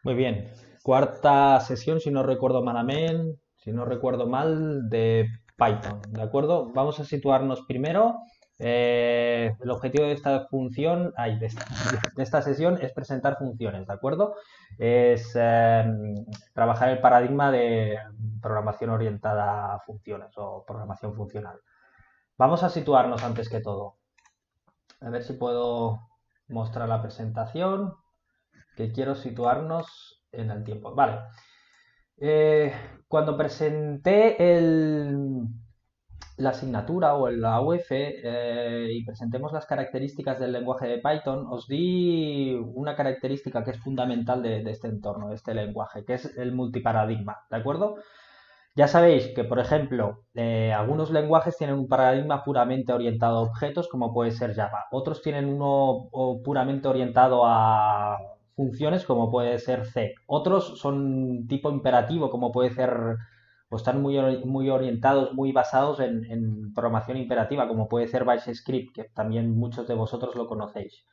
Muy bien. Cuarta sesión, si no recuerdo mal, de Python, ¿de acuerdo? Vamos a situarnos primero. El objetivo de esta función, de esta sesión es presentar funciones, ¿de acuerdo? Es trabajar el paradigma de programación orientada a funciones o programación funcional. Vamos a situarnos antes que todo. A ver si puedo mostrar la presentación, que quiero situarnos en el tiempo. Vale. Eh, Cuando presenté la asignatura o la UF y presentemos las características del lenguaje de Python, os di una característica que es fundamental de este entorno, de este lenguaje, que es el multiparadigma, ¿de acuerdo? Ya sabéis que, por ejemplo, algunos lenguajes tienen un paradigma puramente orientado a objetos, como puede ser Java. Otros tienen uno puramente orientado a funciones, como puede ser C. Otros son tipo imperativo, como puede ser, o están muy orientados, muy basados en programación imperativa, como puede ser Bash Script, que también muchos de vosotros lo conocéis.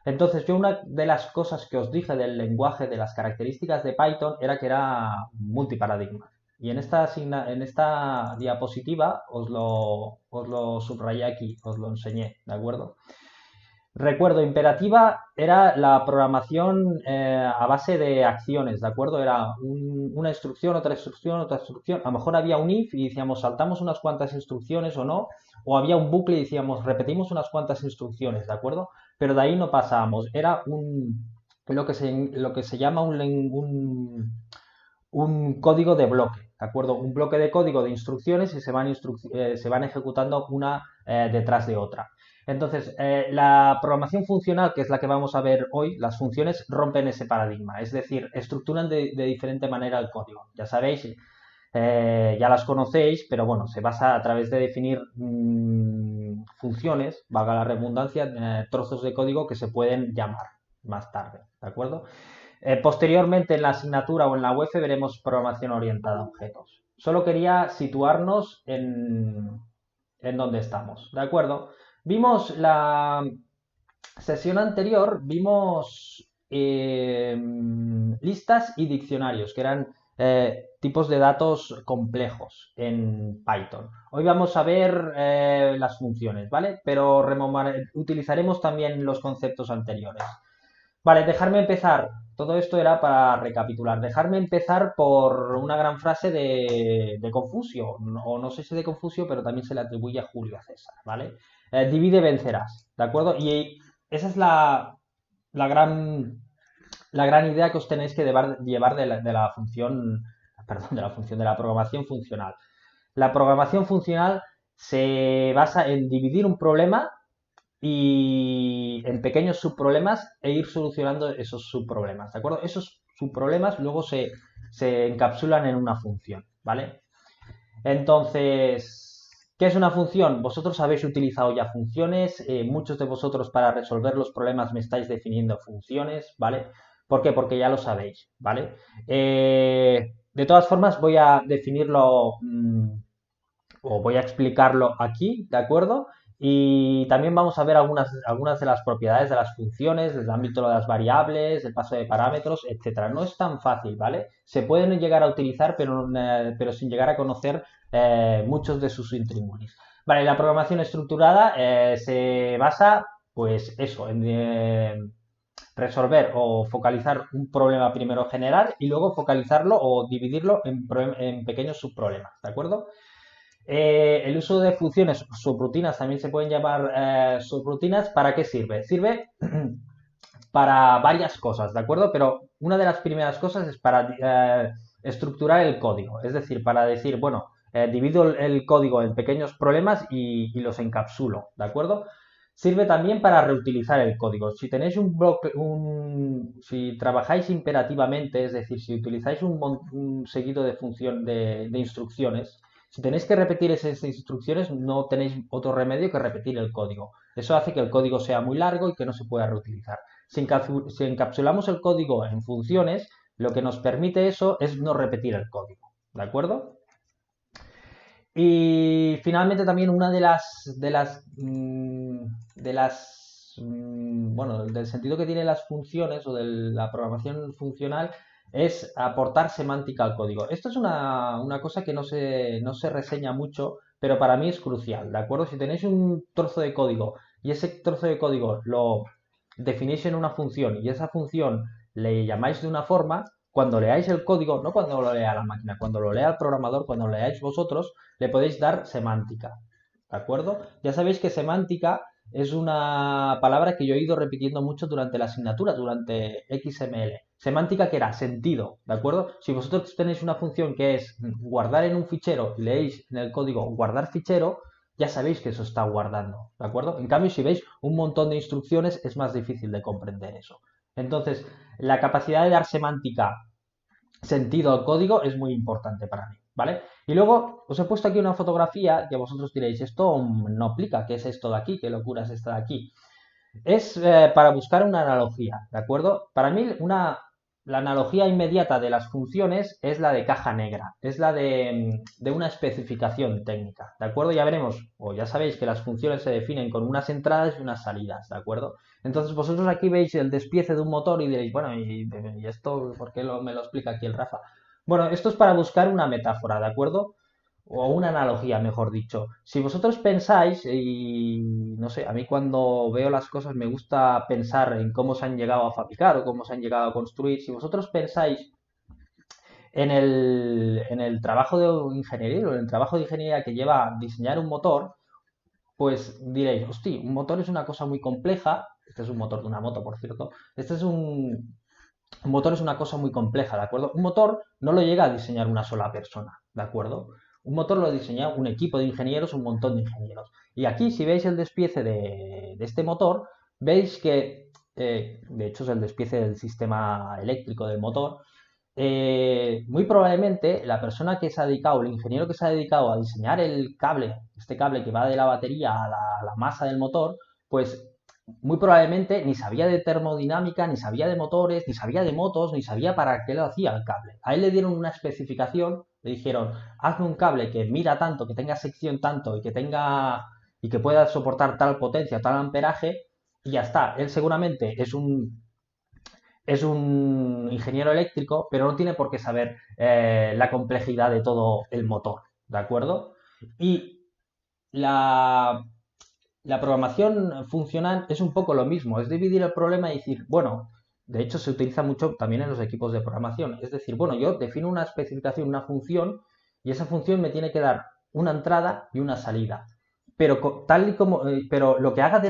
Entonces, yo una de las cosas que os dije del lenguaje, de las características de Python, era que era multiparadigma. Y en esta diapositiva os lo subrayé aquí, os lo enseñé, ¿de acuerdo? Recuerdo, imperativa era la programación a base de acciones, ¿de acuerdo? Era una instrucción, otra instrucción, otra instrucción. A lo mejor había un if y decíamos saltamos unas cuantas instrucciones o no, o había un bucle y decíamos repetimos unas cuantas instrucciones, ¿de acuerdo? Pero de ahí no pasábamos. Era lo que se llama un código de bloque, ¿de acuerdo? Un bloque de código de instrucciones y se van ejecutando una detrás de otra. Entonces, la programación funcional, que es la que vamos a ver hoy, las funciones rompen ese paradigma, es decir, estructuran de diferente manera el código. Ya sabéis, ya las conocéis, pero bueno, se basa a través de definir funciones, valga la redundancia, trozos de código que se pueden llamar más tarde, ¿de acuerdo? Posteriormente en la asignatura o en la UEF veremos programación orientada a objetos. Solo quería situarnos en donde estamos, ¿de acuerdo? Vimos la sesión anterior, vimos listas y diccionarios, que eran tipos de datos complejos en Python. Hoy vamos a ver las funciones, ¿vale? Pero utilizaremos también los conceptos anteriores. Vale, dejarme empezar. Todo esto era para recapitular. Dejarme empezar por una gran frase de Confucio, o no sé si de Confucio, pero también se le atribuye a Julio César, ¿vale? Divide, vencerás, ¿de acuerdo? Y esa es la gran idea que os tenéis que llevar de la función, perdón, de la programación funcional. La programación funcional se basa en dividir un problema y en pequeños subproblemas e ir solucionando esos subproblemas, ¿de acuerdo? Esos subproblemas luego se encapsulan en una función, ¿vale? Entonces, ¿qué es una función? Vosotros habéis utilizado ya funciones, muchos de vosotros para resolver los problemas me estáis definiendo funciones, ¿vale? ¿Por qué? Porque ya lo sabéis, ¿vale? De todas formas, voy a definirlo o voy a explicarlo aquí, ¿de acuerdo? Y también vamos a ver algunas de las propiedades de las funciones, del ámbito de las variables, el paso de parámetros, etcétera. No es tan fácil, ¿vale? Se pueden llegar a utilizar, pero sin llegar a conocer muchos de sus intríngulis. Vale, la programación estructurada se basa, pues eso, en resolver o focalizar un problema primero general y luego focalizarlo o dividirlo en pequeños subproblemas, ¿de acuerdo? El uso de funciones subrutinas también se pueden llamar subrutinas. ¿Para qué sirve? Sirve para varias cosas, ¿de acuerdo? Pero una de las primeras cosas es para estructurar el código. Es decir, para decir, bueno, divido el código en pequeños problemas y los encapsulo, ¿de acuerdo? Sirve también para reutilizar el código. Si tenéis un bloque, si trabajáis imperativamente, es decir, si utilizáis un seguido de instrucciones, si tenéis que repetir esas instrucciones, no tenéis otro remedio que repetir el código. Eso hace que el código sea muy largo y que no se pueda reutilizar. Si encapsulamos el código en funciones, lo que nos permite eso es no repetir el código. ¿De acuerdo? Y finalmente también una bueno, del sentido que tienen las funciones o de la programación funcional es aportar semántica al código. Esto es una cosa que no se reseña mucho, pero para mí es crucial, ¿de acuerdo? Si tenéis un trozo de código y ese trozo de código lo definís en una función y esa función le llamáis de una forma, cuando leáis el código, no cuando lo lea la máquina, cuando lo lea el programador, cuando lo leáis vosotros, le podéis dar semántica, ¿de acuerdo? Ya sabéis que semántica es una palabra que yo he ido repitiendo mucho durante la asignatura, durante XML. Semántica que era sentido, ¿de acuerdo? Si vosotros tenéis una función que es guardar en un fichero y leéis en el código guardar fichero, ya sabéis que eso está guardando, ¿de acuerdo? En cambio, si veis un montón de instrucciones, es más difícil de comprender eso. Entonces, la capacidad de dar semántica sentido al código es muy importante para mí, ¿vale? Y luego os he puesto aquí una fotografía que vosotros diréis, esto no aplica, ¿qué es esto de aquí? ¿Qué locura es esta de aquí? Es para buscar una analogía, ¿de acuerdo? Para mí, la analogía inmediata de las funciones es la de caja negra, es la de una especificación técnica, ¿de acuerdo? Ya veremos, o ya sabéis que las funciones se definen con unas entradas y unas salidas, ¿de acuerdo? Entonces vosotros aquí veis el despiece de un motor y diréis, bueno, ¿y esto por qué me lo explica aquí el Rafa? Bueno, esto es para buscar una metáfora, ¿de acuerdo? O una analogía, mejor dicho. Si vosotros pensáis, y no sé, a mí cuando veo las cosas me gusta pensar en cómo se han llegado a fabricar o cómo se han llegado a construir, si vosotros pensáis en el trabajo de ingeniería o en el trabajo de ingeniería que lleva a diseñar un motor, pues diréis, hostia, un motor es una cosa muy compleja, este es un motor de una moto, por cierto, un motor es una cosa muy compleja, ¿de acuerdo? Un motor no lo llega a diseñar una sola persona, ¿de acuerdo? Un motor lo diseña un equipo de ingenieros, un montón de ingenieros. Y aquí, si veis el despiece de este motor, veis que, de hecho, es el despiece del sistema eléctrico del motor. Muy probablemente la persona que se ha dedicado, el ingeniero que se ha dedicado a diseñar el cable, este cable que va de la batería a la masa del motor, pues muy probablemente ni sabía de termodinámica, ni sabía de motores, ni sabía de motos, ni sabía para qué lo hacía el cable. A él le dieron una especificación, le dijeron, hazme un cable que mida tanto, que tenga sección tanto y que pueda soportar tal potencia, tal amperaje, y ya está. Él seguramente es un ingeniero eléctrico, pero no tiene por qué saber la complejidad de todo el motor, ¿de acuerdo? Y la, la programación funcional es un poco lo mismo, es dividir el problema y decir, bueno, de hecho se utiliza mucho también en los equipos de programación, es decir, bueno, yo defino una especificación, una función, y esa función me tiene que dar una entrada y una salida. Pero tal y como, pero lo que haga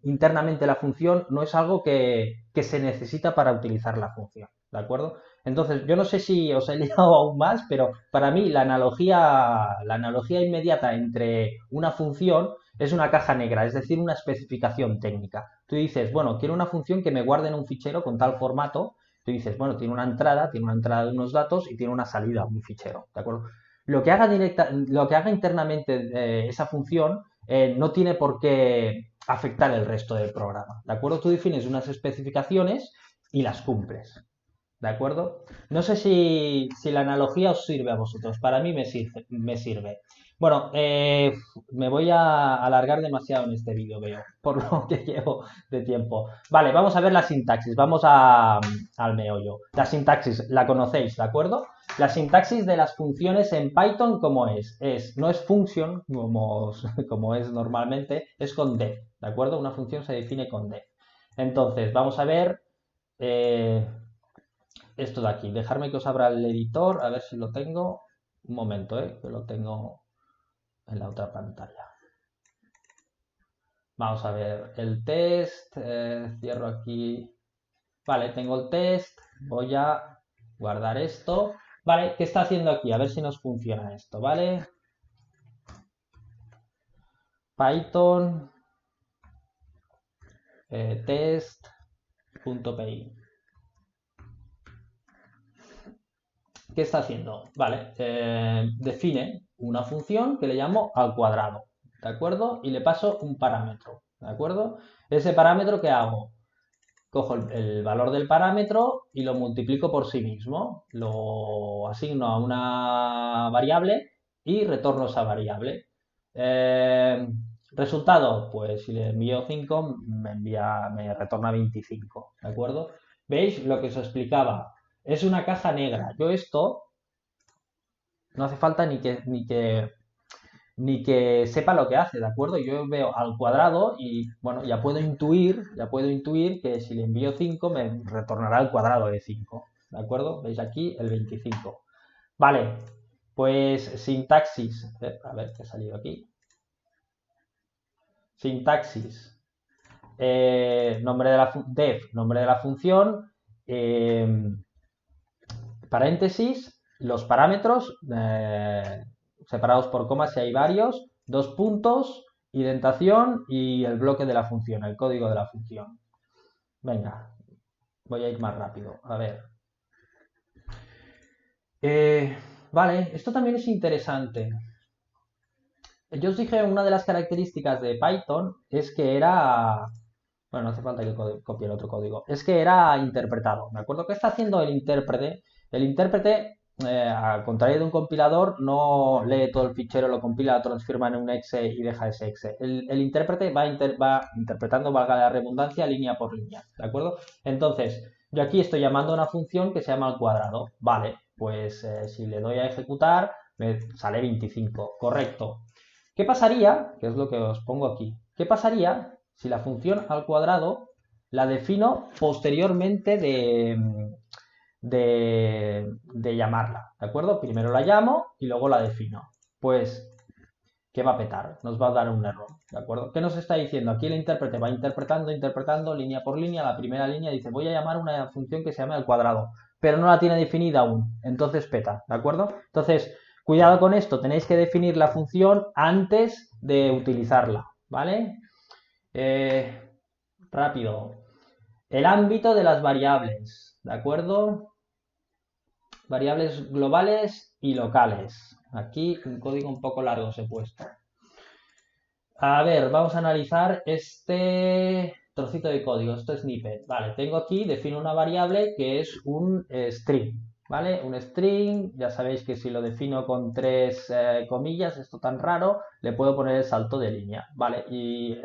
internamente la función no es algo que se necesita para utilizar la función, ¿de acuerdo? Entonces, yo no sé si os he liado aún más, pero para mí la analogía inmediata entre una función es una caja negra, es decir, una especificación técnica. Tú dices, bueno, quiero una función que me guarde en un fichero con tal formato. Tú dices, bueno, tiene una entrada de unos datos y tiene una salida, un fichero, ¿de acuerdo? Lo que haga internamente esa función no tiene por qué afectar el resto del programa, ¿de acuerdo? Tú defines unas especificaciones y las cumples, ¿de acuerdo? No sé si la analogía os sirve a vosotros. Para mí me sirve. Bueno, me voy a alargar demasiado en este vídeo, veo, por lo que llevo de tiempo. Vale, vamos a ver la sintaxis. Vamos al meollo. La sintaxis la conocéis, ¿de acuerdo? La sintaxis de las funciones en Python, ¿cómo es? No es function, como es normalmente, es con def, ¿de acuerdo? Una función se define con def. Entonces, vamos a ver eh, esto de aquí. Dejarme que os abra el editor, a ver si lo tengo. Un momento, que lo tengo en la otra pantalla. Vamos a ver el test. Cierro aquí. Vale, tengo el test. Voy a guardar esto. Vale, ¿qué está haciendo aquí? A ver si nos funciona esto, ¿vale? Python test.py. ¿Qué está haciendo? Vale, define una función que le llamo al cuadrado, ¿de acuerdo? Y le paso un parámetro, ¿de acuerdo? Ese parámetro, ¿qué hago? Cojo el valor del parámetro y lo multiplico por sí mismo, lo asigno a una variable y retorno esa variable. Resultado, pues si le envío 5, me retorna 25, ¿de acuerdo? ¿Veis lo que os explicaba? Es una caja negra. Yo esto no hace falta ni que sepa lo que hace, ¿de acuerdo? Yo veo al cuadrado y, bueno, ya puedo intuir que si le envío 5 me retornará el cuadrado de 5, ¿de acuerdo? Veis aquí el 25. Vale, pues sintaxis, a ver qué ha salido aquí. Sintaxis, nombre de def, nombre de la función, paréntesis, los parámetros separados por comas si hay varios, dos puntos, indentación y el bloque de la función, el código de la función. Venga, voy a ir más rápido. A ver. Vale, esto también es interesante. Yo os dije una de las características de Python es que era... Bueno, no hace falta que copie el otro código. Es que era interpretado, ¿de acuerdo? ¿Qué está haciendo el intérprete? El intérprete, al contrario de un compilador, no lee todo el fichero, lo compila, lo transforma en un exe y deja ese exe. El intérprete va interpretando, valga la redundancia, línea por línea, ¿de acuerdo? Entonces, yo aquí estoy llamando a una función que se llama al cuadrado. Vale, pues si le doy a ejecutar, me sale 25. Correcto. ¿Qué pasaría? Que es lo que os pongo aquí. ¿Qué pasaría si la función al cuadrado la defino posteriormente de llamarla? ¿De acuerdo? Primero la llamo y luego la defino. Pues, ¿qué va a petar? Nos va a dar un error. ¿De acuerdo? ¿Qué nos está diciendo? Aquí el intérprete va interpretando línea por línea. La primera línea dice, voy a llamar una función que se llama al cuadrado, pero no la tiene definida aún. Entonces peta. ¿De acuerdo? Entonces, cuidado con esto. Tenéis que definir la función antes de utilizarla. ¿Vale? Rápido. El ámbito de las variables, ¿de acuerdo? Variables globales y locales. Aquí un código un poco largo os he puesto. A ver, vamos a analizar este trocito de código, esto snippet. Vale, tengo aquí, defino una variable que es un string, ¿vale? Un string, ya sabéis que si lo defino con tres comillas, esto tan raro, le puedo poner el salto de línea, ¿vale? Y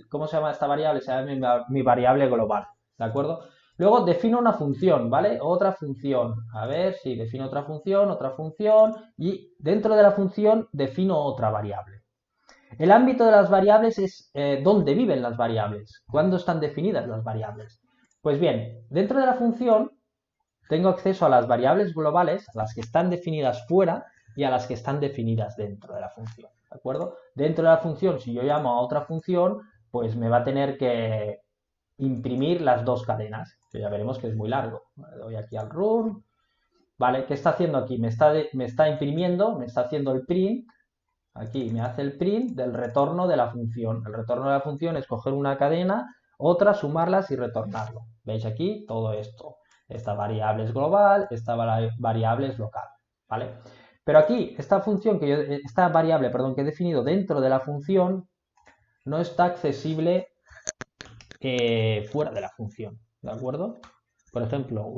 ¿cómo se llama esta variable? Se llama mi variable global, ¿de acuerdo? Luego defino una función, ¿vale? Otra función. A ver si defino otra función y dentro de la función defino otra variable. El ámbito de las variables es dónde viven las variables, cuándo están definidas las variables. Pues bien, dentro de la función tengo acceso a las variables globales, a las que están definidas fuera y a las que están definidas dentro de la función, ¿de acuerdo? Dentro de la función, si yo llamo a otra función, pues me va a tener que imprimir las dos cadenas, que ya veremos que es muy largo. Le doy aquí al run, ¿vale? ¿Qué está haciendo aquí? Me está imprimiendo, me está haciendo el print. Aquí me hace el print del retorno de la función. El retorno de la función es coger una cadena, otra, sumarlas y retornarlo. ¿Veis aquí? Todo esto. Esta variable es global, esta variable es local, ¿vale? Pero aquí, esta variable, perdón, que he definido dentro de la función, no está accesible fuera de la función, ¿de acuerdo? Por ejemplo,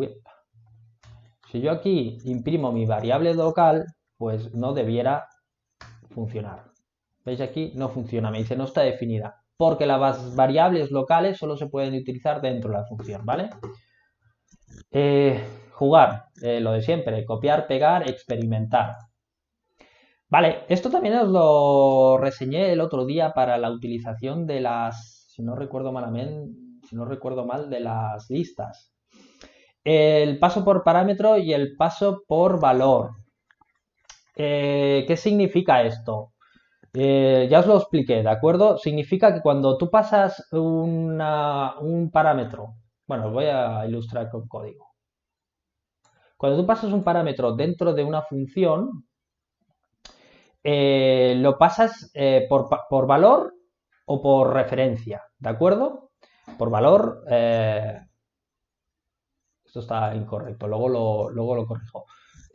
si yo aquí imprimo mi variable local, pues no debiera funcionar. ¿Veis aquí? No funciona, me dice no está definida, porque las variables locales solo se pueden utilizar dentro de la función, ¿vale? Jugar, lo de siempre, copiar, pegar, experimentar. Vale, esto también os lo reseñé el otro día para la utilización de las, si no recuerdo mal, de las listas. El paso por parámetro y el paso por valor. ¿Qué significa esto? Ya os lo expliqué, ¿de acuerdo? Significa que cuando tú pasas un parámetro, bueno, os voy a ilustrar con código. Cuando tú pasas un parámetro dentro de una función, lo pasas por valor o por referencia, ¿de acuerdo? Por valor, esto está incorrecto, luego lo corrijo.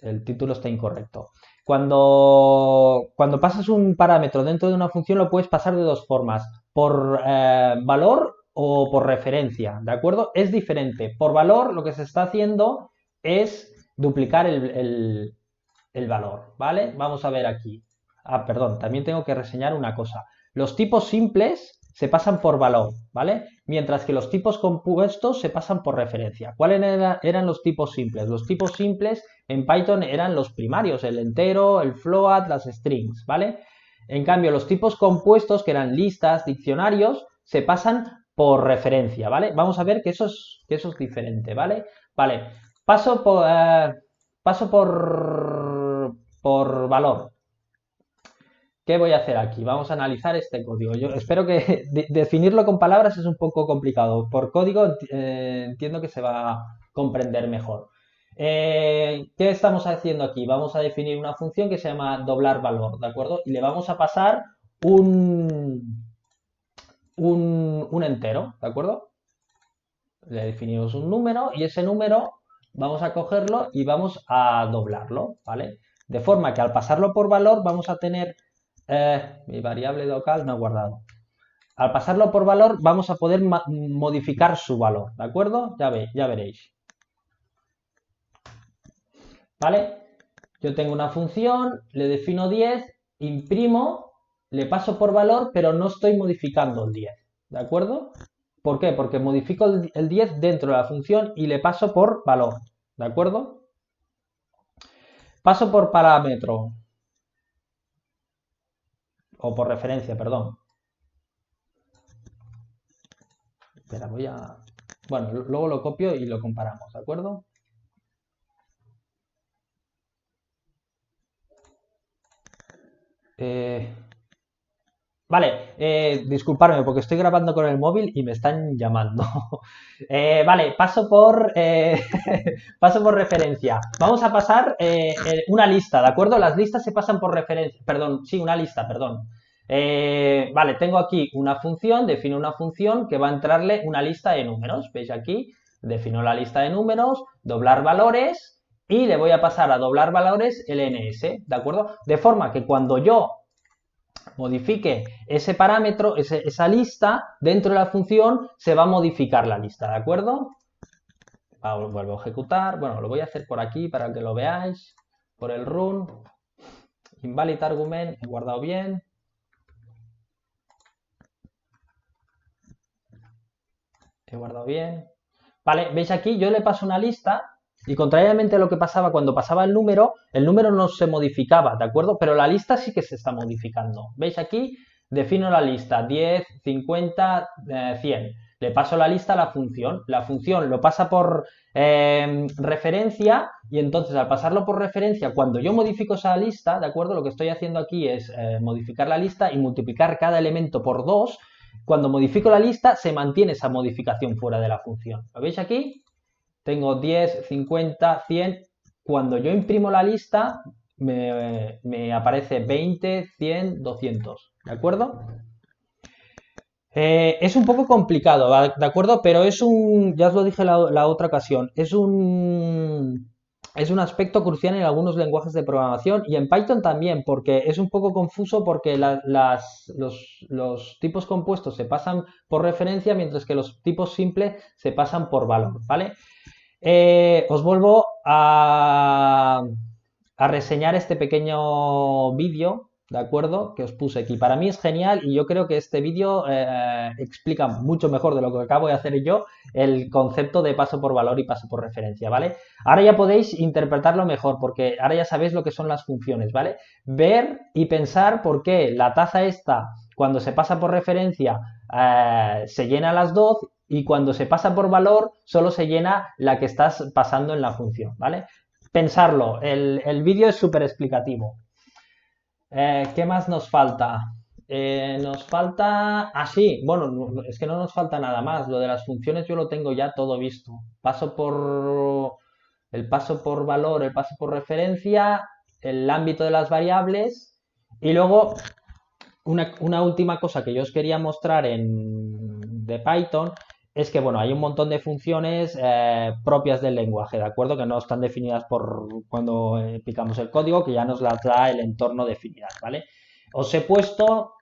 El título está incorrecto. Cuando pasas un parámetro dentro de una función lo puedes pasar de dos formas, por valor o por referencia, ¿de acuerdo? Es diferente. Por valor lo que se está haciendo es duplicar el valor, ¿vale? Vamos a ver aquí. Perdón, también tengo que reseñar una cosa. Los tipos simples se pasan por valor, ¿vale? Mientras que los tipos compuestos se pasan por referencia. ¿Cuáles eran los tipos simples? Los tipos simples en Python eran los primarios, el entero, el float, las strings, ¿vale? En cambio, los tipos compuestos, que eran listas, diccionarios, se pasan por referencia, ¿vale? Vamos a ver que eso es diferente, ¿vale? Vale, paso por valor. ¿Qué voy a hacer aquí? Vamos a analizar este código. Yo espero que definirlo con palabras es un poco complicado. Por código entiendo que se va a comprender mejor. ¿Qué estamos haciendo aquí? Vamos a definir una función que se llama doblar valor, ¿de acuerdo? Y le vamos a pasar un entero, ¿de acuerdo? Le definimos un número y ese número vamos a cogerlo y vamos a doblarlo, ¿vale? De forma que al pasarlo por valor vamos a tener mi variable local no he guardado. Al pasarlo por valor vamos a poder modificar su valor, ¿de acuerdo? Ya veréis. ¿Vale? Yo tengo una función, le defino 10, imprimo, le paso por valor, pero no estoy modificando el 10, ¿de acuerdo? ¿Por qué? Porque modifico el 10 dentro de la función y le paso por valor, ¿de acuerdo? Paso por parámetro, o por referencia, perdón. Espera, voy a... Bueno, luego lo copio y lo comparamos, ¿de acuerdo? Vale, disculparme porque estoy grabando con el móvil y me están llamando. Vale, paso por referencia. Vamos a pasar una lista, ¿de acuerdo? Las listas se pasan por referencia. Perdón, sí, una lista, perdón. Vale, tengo aquí una función, defino una función que va a entrarle una lista de números. ¿Veis aquí? Defino la lista de números, doblar valores y le voy a pasar a doblar valores el ns, ¿de acuerdo? De forma que cuando yo modifique ese parámetro, esa lista, dentro de la función se va a modificar la lista, ¿de acuerdo? Vuelvo a ejecutar, bueno, lo voy a hacer por aquí para que lo veáis, por el run, invalid argument, he guardado bien. He guardado bien. Vale, veis aquí, yo le paso una lista y contrariamente a lo que pasaba cuando pasaba el número no se modificaba, ¿de acuerdo? Pero la lista sí que se está modificando. ¿Veis aquí? Defino la lista 10, 50, 100. Le paso la lista a la función lo pasa por referencia y entonces al pasarlo por referencia, cuando yo modifico esa lista, ¿de acuerdo? Lo que estoy haciendo aquí es modificar la lista y multiplicar cada elemento por 2. Cuando modifico la lista, se mantiene esa modificación fuera de la función. ¿Lo veis aquí? Tengo 10, 50, 100. Cuando yo imprimo la lista, me aparece 20, 100, 200. ¿De acuerdo? Es un poco complicado, ¿de acuerdo? Pero ya os lo dije la otra ocasión, es un aspecto crucial en algunos lenguajes de programación y en Python también, porque es un poco confuso porque los tipos compuestos se pasan por referencia, mientras que los tipos simples se pasan por valor, ¿vale? Os vuelvo a reseñar este pequeño vídeo, ¿de acuerdo? Que os puse aquí. Para mí es genial y yo creo que este vídeo explica mucho mejor de lo que acabo de hacer yo el concepto de paso por valor y paso por referencia, ¿vale? Ahora ya podéis interpretarlo mejor porque ahora ya sabéis lo que son las funciones, ¿vale? Ver y pensar por qué la taza esta, cuando se pasa por referencia, se llena a las 2 y cuando se pasa por valor solo se llena la que estás pasando en la función, ¿vale? Pensarlo, el vídeo es súper explicativo. ¿Qué más nos falta? Nos falta... Ah, sí, bueno, es que no nos falta nada más. Lo de las funciones yo lo tengo ya todo visto. El paso por valor, el paso por referencia, el ámbito de las variables y luego una última cosa que yo os quería mostrar de Python es que, bueno, hay un montón de funciones propias del lenguaje, ¿de acuerdo? Que no están definidas por cuando picamos el código, que ya nos las da el entorno definidas, ¿vale? Os he puesto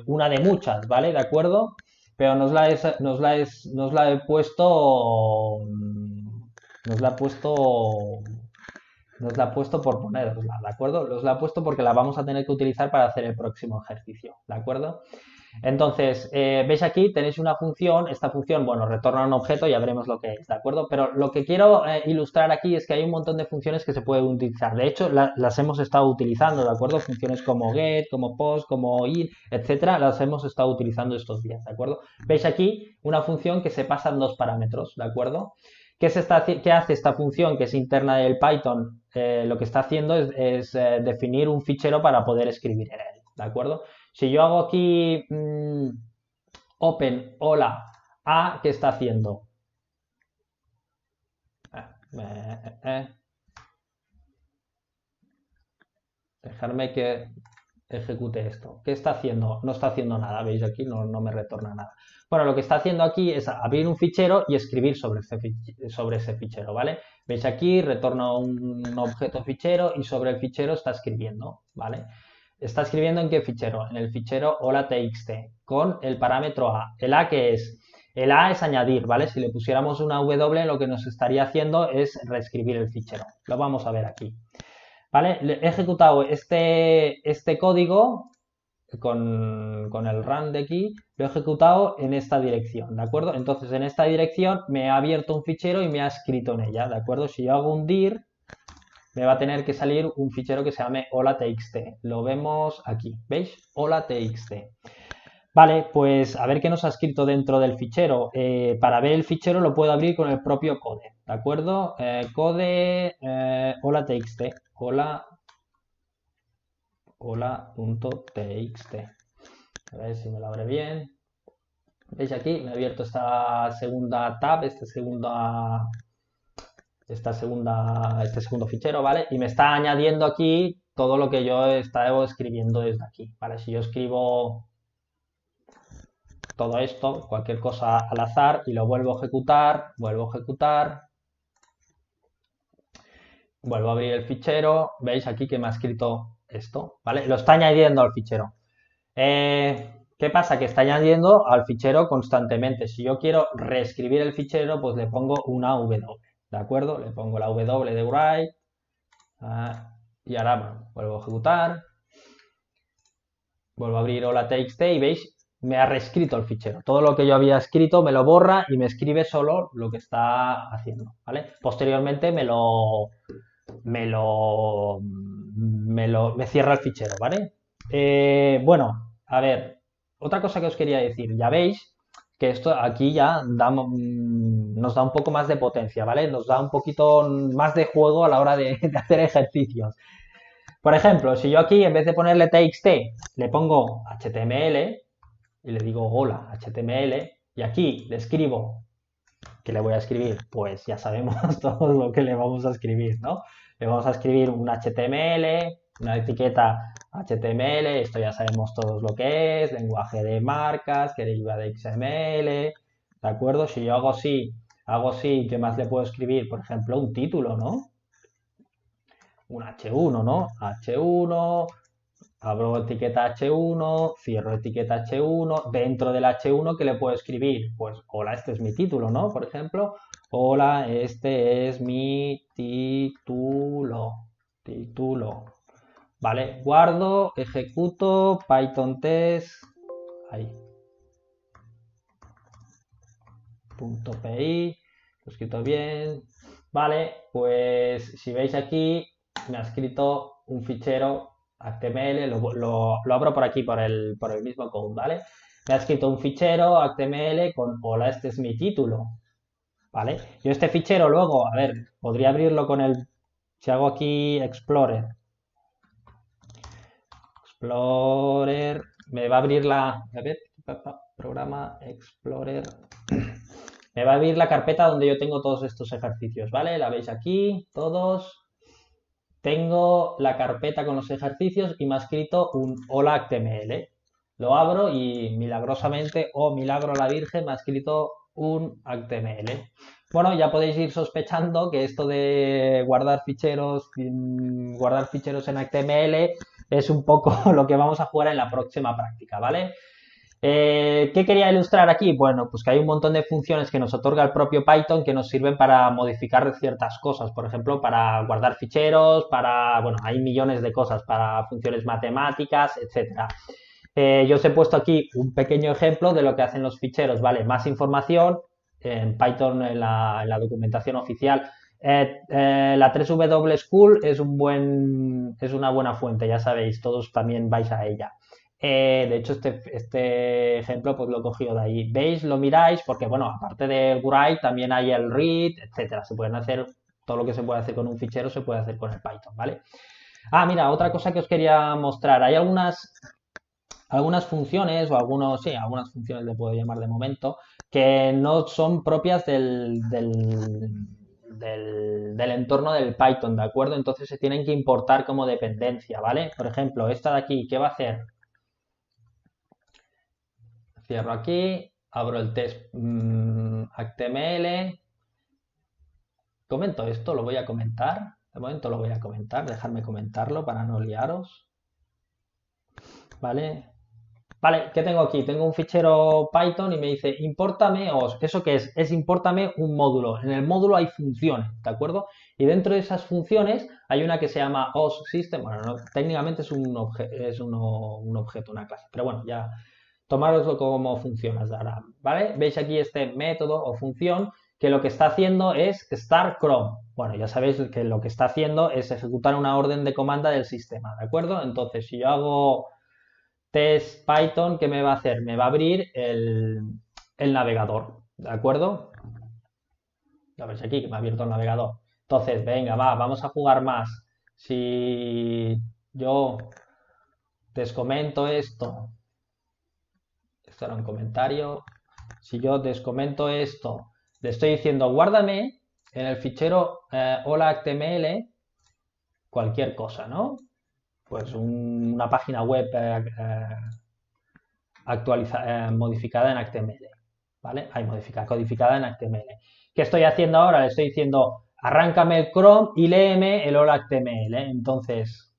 una de muchas, ¿vale? ¿De acuerdo? Pero nos la he puesto... Nos la he puesto nos la he puesto por ponerosla, ¿de acuerdo? Os la he puesto porque la vamos a tener que utilizar para hacer el próximo ejercicio, ¿de acuerdo? Entonces, veis aquí, tenéis una función, esta función, bueno, retorna un objeto, ya veremos lo que es, ¿de acuerdo? Pero lo que quiero ilustrar aquí es que hay un montón de funciones que se pueden utilizar. De hecho, las hemos estado utilizando, ¿de acuerdo? Funciones como get, como post, como in, etcétera, las hemos estado utilizando estos días, ¿de acuerdo? Veis aquí una función que se pasa en dos parámetros, ¿de acuerdo? ¿Qué hace esta función que es interna del Python? Lo que está haciendo es definir un fichero para poder escribir en él, ¿de acuerdo? Si yo hago aquí open hola a, ¿qué está haciendo? Dejarme que ejecute esto. ¿Qué está haciendo? No está haciendo nada, ¿veis aquí? No me retorna nada. Bueno, lo que está haciendo aquí es abrir un fichero y escribir sobre ese fichero, ¿vale? Veis aquí, retorna un objeto fichero y sobre el fichero está escribiendo, ¿vale? ¿Está escribiendo en qué fichero? En el fichero hola.txt con el parámetro a. ¿El a qué es? El a es añadir, ¿vale? Si le pusiéramos una w, lo que nos estaría haciendo es reescribir el fichero. Lo vamos a ver aquí. ¿Vale? He ejecutado este código con el run de aquí, lo he ejecutado en esta dirección, ¿de acuerdo? Entonces, en esta dirección me ha abierto un fichero y me ha escrito en ella, ¿de acuerdo? Si yo hago un dir, me va a tener que salir un fichero que se llame hola.txt. Lo vemos aquí, ¿veis? Hola.txt. Vale, pues a ver qué nos ha escrito dentro del fichero. Para ver el fichero lo puedo abrir con el propio code, ¿de acuerdo? Code hola.txt. Hola.txt. A ver si me lo abre bien. ¿Veis aquí? Me ha abierto esta segunda tab, este segundo fichero, ¿vale? Y me está añadiendo aquí todo lo que yo he estado escribiendo desde aquí, ¿vale? Si yo escribo todo esto, cualquier cosa al azar, y lo vuelvo a ejecutar, vuelvo a abrir el fichero, veis aquí que me ha escrito esto, ¿vale? Lo está añadiendo al fichero. ¿Qué pasa? Que está añadiendo al fichero constantemente. Si yo quiero reescribir el fichero, pues le pongo una W, ¿de acuerdo? Le pongo la W de write, y ahora bueno, vuelvo a ejecutar, vuelvo a abrir hola.txt y veis, me ha reescrito el fichero. Todo lo que yo había escrito me lo borra y me escribe solo lo que está haciendo, ¿vale? Posteriormente me cierra el fichero, ¿vale? Bueno, a ver, otra cosa que os quería decir, ya veis que esto aquí ya nos da un poco más de potencia, ¿vale? Nos da un poquito más de juego a la hora de hacer ejercicios. Por ejemplo, si yo aquí en vez de ponerle txt le pongo html y le digo hola html y aquí le escribo, ¿qué le voy a escribir? Pues ya sabemos todo lo que le vamos a escribir, ¿no? Le vamos a escribir un HTML, una etiqueta HTML, esto ya sabemos todos lo que es, lenguaje de marcas, que deriva de XML, ¿de acuerdo? Si yo hago así, ¿qué más le puedo escribir? Por ejemplo, un título, ¿no? Un H1, ¿no? H1, abro etiqueta H1, cierro etiqueta H1, dentro del H1, ¿qué le puedo escribir? Pues, hola, este es mi título, ¿no? Por ejemplo, hola, este es mi título. Vale, guardo, ejecuto, Python test, ahí, .pi, lo he escrito bien. Vale, pues si veis aquí, me ha escrito un fichero HTML, lo abro por aquí, por el mismo code, ¿vale? Me ha escrito un fichero HTML con hola, este es mi título, ¿vale? Yo este fichero luego, a ver, podría abrirlo con el, si hago aquí Explorer, me va a abrir a ver, programa Explorer, me va a abrir la carpeta donde yo tengo todos estos ejercicios, ¿vale? La veis aquí, todos. Tengo la carpeta con los ejercicios y me ha escrito un hola HTML. Lo abro y milagrosamente, milagro la Virgen, me ha escrito un HTML. Bueno, ya podéis ir sospechando que esto de guardar ficheros en HTML es un poco lo que vamos a jugar en la próxima práctica, ¿vale? ¿Qué quería ilustrar aquí? Bueno, pues que hay un montón de funciones que nos otorga el propio Python que nos sirven para modificar ciertas cosas. Por ejemplo, para guardar ficheros, bueno, hay millones de cosas para funciones matemáticas, etcétera. Yo os he puesto aquí un pequeño ejemplo de lo que hacen los ficheros, ¿vale? Más información en Python en la documentación oficial. La 3W School es una buena fuente, ya sabéis, todos también vais a ella. De hecho, este ejemplo pues lo he cogido de ahí. ¿Veis? Lo miráis porque, bueno, aparte de write también hay el read, etcétera. Se pueden hacer todo lo que se puede hacer con un fichero, se puede hacer con el Python, ¿vale? Ah, mira, otra cosa que os quería mostrar. Hay algunas funciones o algunos, sí, algunas funciones le puedo llamar de momento, que no son propias del entorno del Python, ¿de acuerdo? Entonces se tienen que importar como dependencia, ¿vale? Por ejemplo, esta de aquí, ¿qué va a hacer? Cierro aquí, abro el test HTML, comento esto, lo voy a comentar, de momento lo voy a comentar, dejadme comentarlo para no liaros, ¿vale? Vale, ¿qué tengo aquí? Tengo un fichero Python y me dice, impórtame os. ¿Eso qué es? Es impórtame un módulo. En el módulo hay funciones, ¿de acuerdo? Y dentro de esas funciones hay una que se llama os_system. Bueno, técnicamente es un objeto, una clase. Pero bueno, ya tomároslo como funciones ahora, ¿vale? Veis aquí este método o función que lo que está haciendo es start Chrome. Bueno, ya sabéis que lo que está haciendo es ejecutar una orden de comanda del sistema, ¿de acuerdo? Entonces, si yo hago test Python, ¿qué me va a hacer? Me va a abrir el navegador, ¿de acuerdo? Ya veis aquí que me ha abierto el navegador. Entonces, venga, vamos a jugar más. Si yo descomento esto era un comentario, si yo descomento esto, le estoy diciendo, guárdame en el fichero hola HTML cualquier cosa, ¿no? Pues una página web modificada en HTML, ¿vale? Hay codificada en HTML. ¿Qué estoy haciendo ahora? Le estoy diciendo, arráncame el Chrome y léeme el hola HTML. Entonces,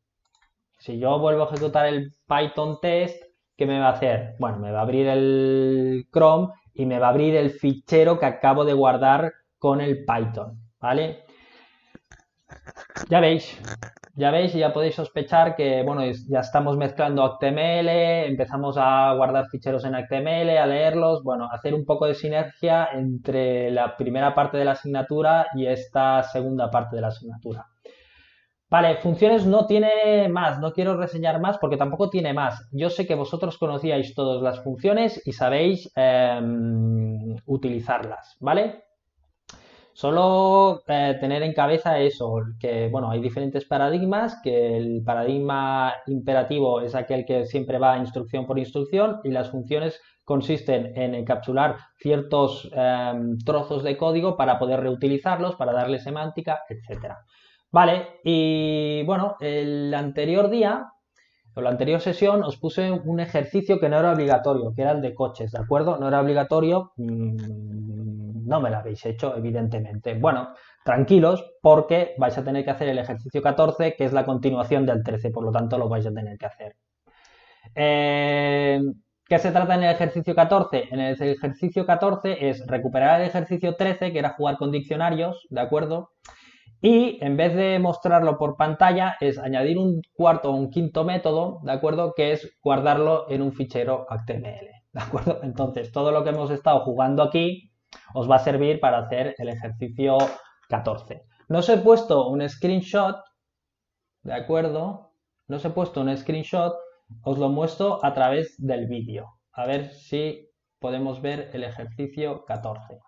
si yo vuelvo a ejecutar el Python test, ¿qué me va a hacer? Bueno, me va a abrir el Chrome y me va a abrir el fichero que acabo de guardar con el Python, ¿vale? Ya veis, ya veis y ya podéis sospechar que, bueno, ya estamos mezclando HTML, empezamos a guardar ficheros en HTML, a leerlos, bueno, hacer un poco de sinergia entre la primera parte de la asignatura y esta segunda parte de la asignatura. Vale, funciones no tiene más, no quiero reseñar más porque tampoco tiene más. Yo sé que vosotros conocíais todas las funciones y sabéis utilizarlas, ¿vale? Solo tener en cabeza eso, que bueno, hay diferentes paradigmas, que el paradigma imperativo es aquel que siempre va instrucción por instrucción y las funciones consisten en encapsular ciertos trozos de código para poder reutilizarlos, para darle semántica, etcétera. Vale, y bueno, el anterior día o la anterior sesión os puse un ejercicio que no era obligatorio, que era el de coches, ¿de acuerdo? No era obligatorio, no me lo habéis hecho, evidentemente. Bueno, tranquilos, porque vais a tener que hacer el ejercicio 14, que es la continuación del 13, por lo tanto lo vais a tener que hacer. ¿Qué se trata en el ejercicio 14? En el ejercicio 14 es recuperar el ejercicio 13, que era jugar con diccionarios, ¿de acuerdo? Y en vez de mostrarlo por pantalla, es añadir un cuarto o un quinto método, ¿de acuerdo? Que es guardarlo en un fichero HTML, ¿de acuerdo? Entonces, todo lo que hemos estado jugando aquí os va a servir para hacer el ejercicio 14. No os he puesto un screenshot, ¿de acuerdo? No os he puesto un screenshot, os lo muestro a través del vídeo. A ver si podemos ver el ejercicio 14.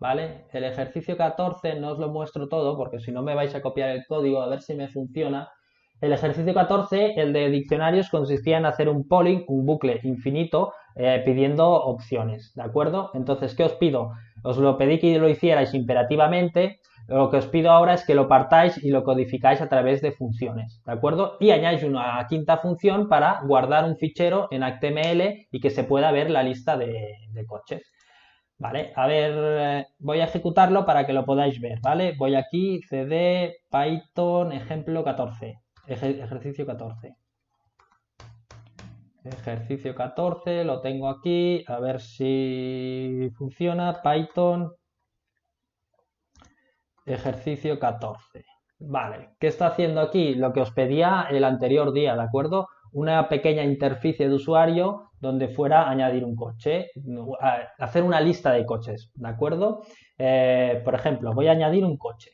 ¿Vale? El ejercicio 14 no os lo muestro todo porque si no me vais a copiar el código a ver si me funciona. El ejercicio 14, el de diccionarios, consistía en hacer un polling, un bucle infinito, pidiendo opciones, ¿de acuerdo? Entonces, ¿qué os pido? Os lo pedí que lo hicierais imperativamente, lo que os pido ahora es que lo partáis y lo codificáis a través de funciones, ¿de acuerdo? Y añadáis una quinta función para guardar un fichero en HTML y que se pueda ver la lista de coches. Vale, a ver, voy a ejecutarlo para que lo podáis ver, ¿vale? Voy aquí, cd, Python, ejemplo 14, ejercicio 14. Ejercicio 14, lo tengo aquí, a ver si funciona, Python, ejercicio 14. Vale, ¿qué está haciendo aquí? Lo que os pedía el anterior día, ¿de acuerdo? una pequeña interficie de usuario donde fuera a añadir un coche, hacer una lista de coches, ¿de acuerdo? Por ejemplo, voy a añadir un coche.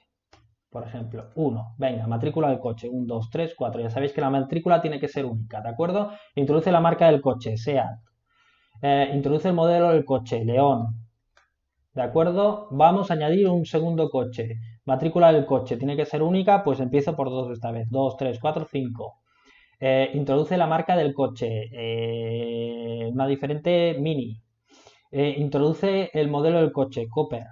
Por ejemplo, 1, venga, matrícula del coche, 1, 2, 3, 4. Ya sabéis que la matrícula tiene que ser única, ¿de acuerdo? Introduce la marca del coche, SEAT. Introduce el modelo del coche, León. ¿De acuerdo? Vamos a añadir un segundo coche. Matrícula del coche tiene que ser única, pues empiezo por 2 esta vez. 2, 3, 4, 5. Introduce la marca del coche, una diferente Mini. Introduce el modelo del coche, Cooper.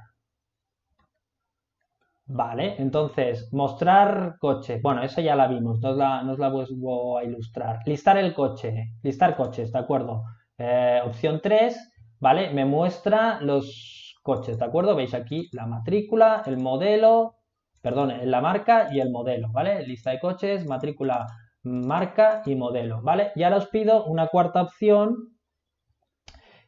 Vale, entonces, mostrar coche. Bueno, eso ya la vimos, no os la vuelvo a ilustrar. Listar el coche, listar coches, ¿de acuerdo? Opción 3, ¿vale? Me muestra los coches, ¿de acuerdo? Veis aquí la matrícula, el modelo, perdón, la marca y el modelo, ¿vale? Lista de coches, matrícula, marca y modelo, ¿vale? Y ahora os pido una cuarta opción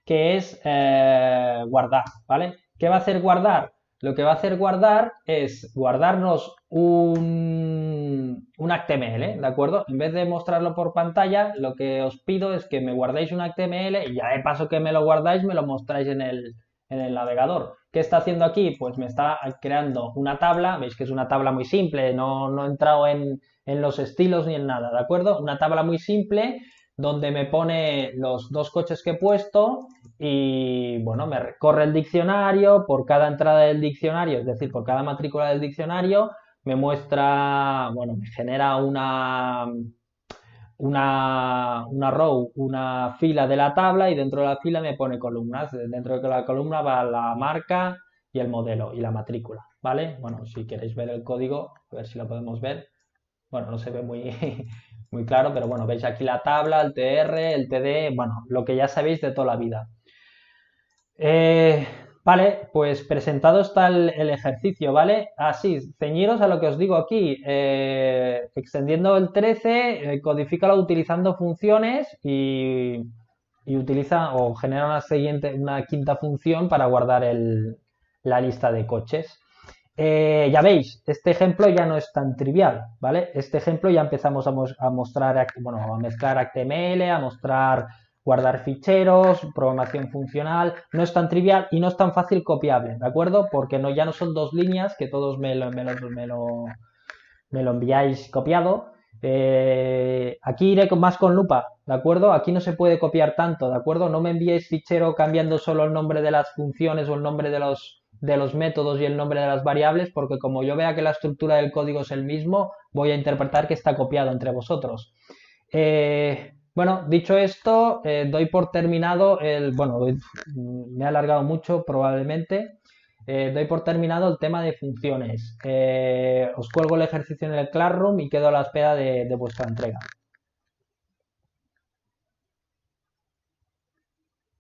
que es guardar, ¿vale? ¿Qué va a hacer guardar? Lo que va a hacer guardar es guardarnos un HTML, ¿de acuerdo? En vez de mostrarlo por pantalla, lo que os pido es que me guardéis un HTML y ya de paso que me lo guardáis, me lo mostráis en el navegador. ¿Qué está haciendo aquí? Pues me está creando una tabla, veis que es una tabla muy simple, no he entrado en los estilos ni en nada, ¿de acuerdo? Una tabla muy simple donde me pone los dos coches que he puesto y bueno, me recorre el diccionario, por cada entrada del diccionario, es decir, por cada matrícula del diccionario, me muestra, bueno, me genera una row, una fila de la tabla y dentro de la fila me pone columnas. Dentro de la columna va la marca y el modelo y la matrícula, ¿vale? Bueno, si queréis ver el código, a ver si lo podemos ver. Bueno, no se ve muy, muy claro, pero bueno, veis aquí la tabla, el TR, el TD, bueno, lo que ya sabéis de toda la vida. Vale, pues presentado está el ejercicio, ¿vale? Así, ceñiros a lo que os digo aquí. Extendiendo el 13, codifícalo utilizando funciones y utiliza o genera una quinta función para guardar la lista de coches. Ya veis, este ejemplo ya no es tan trivial, ¿vale? Este ejemplo ya empezamos a mostrar, bueno, a mezclar HTML, a mostrar guardar ficheros, programación funcional, no es tan trivial y no es tan fácil copiable, ¿de acuerdo? Porque ya no son dos líneas que todos me lo enviáis copiado. Aquí iré más con lupa, ¿de acuerdo? Aquí no se puede copiar tanto, ¿de acuerdo? No me enviéis fichero cambiando solo el nombre de las funciones o el nombre de los métodos y el nombre de las variables, porque como yo vea que la estructura del código es el mismo, voy a interpretar que está copiado entre vosotros. Bueno, dicho esto, doy por terminado bueno, me he alargado mucho probablemente. Doy por terminado el tema de funciones. Os cuelgo el ejercicio en el Classroom y quedo a la espera de vuestra entrega.